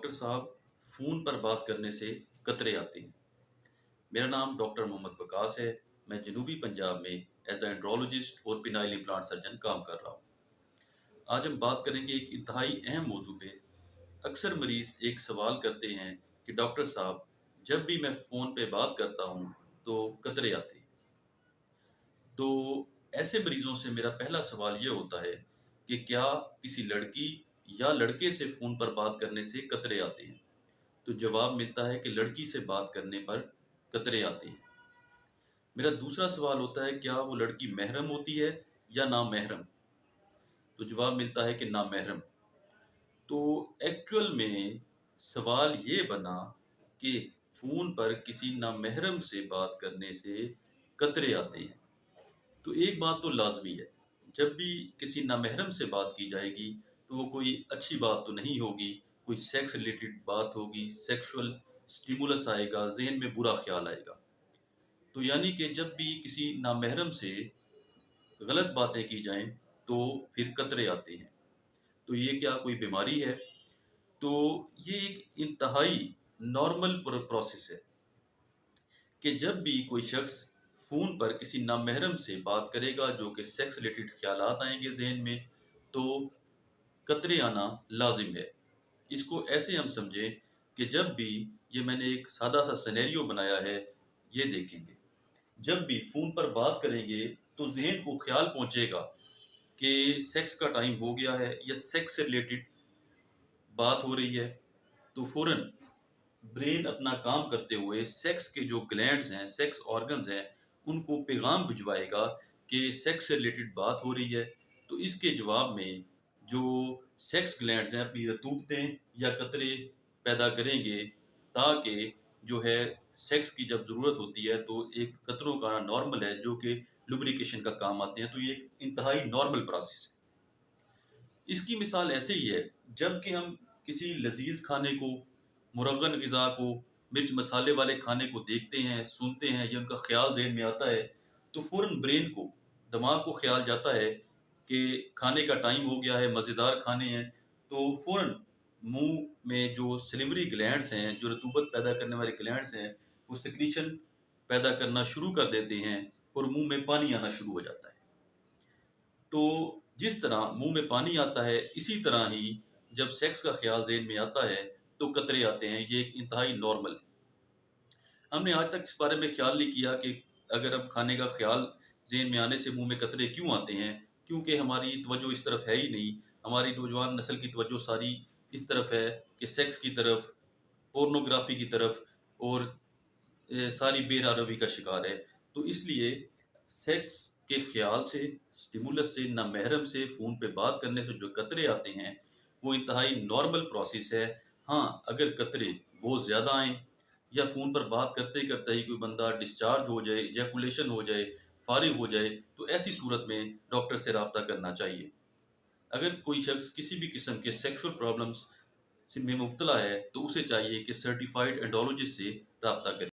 Doctor साहब, phone पर बात करने से कतरे आते हैं। मेरा नाम डॉक्टर मोहम्मद वकास है। मैं जनूबी पंजाब में एज एंड्रोलॉजिस्ट और पिनाइल इम्प्लांट सर्जन काम कर रहा हूँ। आज हम बात करेंगे एक इंतहाई अहम मौजू पे। अक्सर मरीज एक सवाल करते हैं कि डॉक्टर साहब, जब भी मैं फ़ोन पे बात करता हूँ तो कतरे आते हैं। तो ऐसे मरीजों से मेरा पहला सवाल ये होता है कि क्या किसी लड़की या लड़के से फ़ोन पर बात करने से कतरे आते हैं? तो जवाब मिलता है कि लड़की से बात करने पर कतरे आते हैं। मेरा दूसरा सवाल होता है, क्या वो लड़की महरम होती है या नामहरम? तो जवाब मिलता है कि नामहरम। तो एक्चुअल में सवाल ये बना कि फ़ोन पर किसी नामहरम से बात करने से कतरे आते हैं। तो एक बात तो लाजमी है, जब भी किसी नामहरम से बात की जाएगी तो वो कोई अच्छी बात तो नहीं होगी, कोई सेक्स रिलेटेड बात होगी, सेक्सुअल स्टिमुलस आएगा, ज़हन में बुरा ख्याल आएगा। तो यानी कि जब भी किसी नामहरम से गलत बातें की जाएं तो फिर कतरे आते हैं। तो ये क्या कोई बीमारी है? तो ये एक इंतहाई नॉर्मल प्रोसेस है कि जब भी कोई शख्स फ़ोन पर किसी नामहरम से बात करेगा जो कि सेक्स रिलेटेड ख्यालात आएंगे ज़हन में, तो कतरे आना लाजिम है। इसको ऐसे हम समझें कि जब भी, ये मैंने एक सादा सा सिनेरियो बनाया है, ये देखेंगे। जब भी फ़ोन पर बात करेंगे तो ज़हन को ख्याल पहुंचेगा कि सेक्स का टाइम हो गया है या सेक्स से रिलेटेड बात हो रही है, तो फ़ौरन ब्रेन अपना काम करते हुए सेक्स के जो ग्लैंड्स हैं, सेक्स ऑर्गन्स हैं, उनको पैगाम भिजवाएगा कि सेक्स से रिलेटेड बात हो रही है। तो इसके जवाब में जो सेक्स ग्लैंड्स हैं अपनी रतूबतें या कतरे पैदा करेंगे, ताकि जो है सेक्स की जब ज़रूरत होती है तो एक कतरों का नॉर्मल है जो कि लुब्रिकेशन का काम आते हैं। तो ये इंतहाई नॉर्मल प्रोसेस है। इसकी मिसाल ऐसे ही है, जब कि हम किसी लजीज खाने को, मुरगन ग़िज़ा को, मिर्च मसाले वाले खाने को देखते हैं, सुनते हैं या उनका ख्याल ज़हन में आता है, तो फ़ौरन ब्रेन को, दिमाग को ख्याल जाता है कि खाने का टाइम हो गया है, मज़ेदार खाने हैं। तो फ़ौरन मुंह में जो सलिवरी ग्लैंड्स हैं, जो रतूबत पैदा करने वाले ग्लैंड्स हैं, वो सिक्रीशन पैदा करना शुरू कर देते हैं और मुंह में पानी आना शुरू हो जाता है। तो जिस तरह मुंह में पानी आता है, इसी तरह ही जब सेक्स का ख्याल ज़हन में आता है तो कतरे आते हैं। ये एक इंतहाई नॉर्मल है। हमने आज तक इस बारे में ख्याल नहीं किया कि अगर हम खाने का ख्याल ज़हन में आने से मुंह में कतरे क्यों आते हैं, क्योंकि हमारी तवज्जो इस तरफ है ही नहीं। हमारी नौजवान नस्ल की तवज्जो सारी इस तरफ है कि सेक्स की तरफ, पोर्नोग्राफी की तरफ, और सारी बेरारवी का शिकार है। तो इसलिए सेक्स के ख्याल से, स्टिमुलस से, नामहरम से फ़ोन पे बात करने से जो कतरे आते हैं, वो इंतहाई नॉर्मल प्रोसेस है। हाँ, अगर कतरे बहुत ज़्यादा आएँ या फ़ोन पर बात करते करते ही कोई बंदा डिस्चार्ज हो जाए, इजैकुलेशन हो जाए, फारिग हो जाए, तो ऐसी सूरत में डॉक्टर से राब्ता करना चाहिए। अगर कोई शख्स किसी भी किस्म के सेक्सुअल प्रॉब्लम्स में मुब्तला है तो उसे चाहिए कि सर्टिफाइड एंडोलॉजिस्ट से राब्ता करे।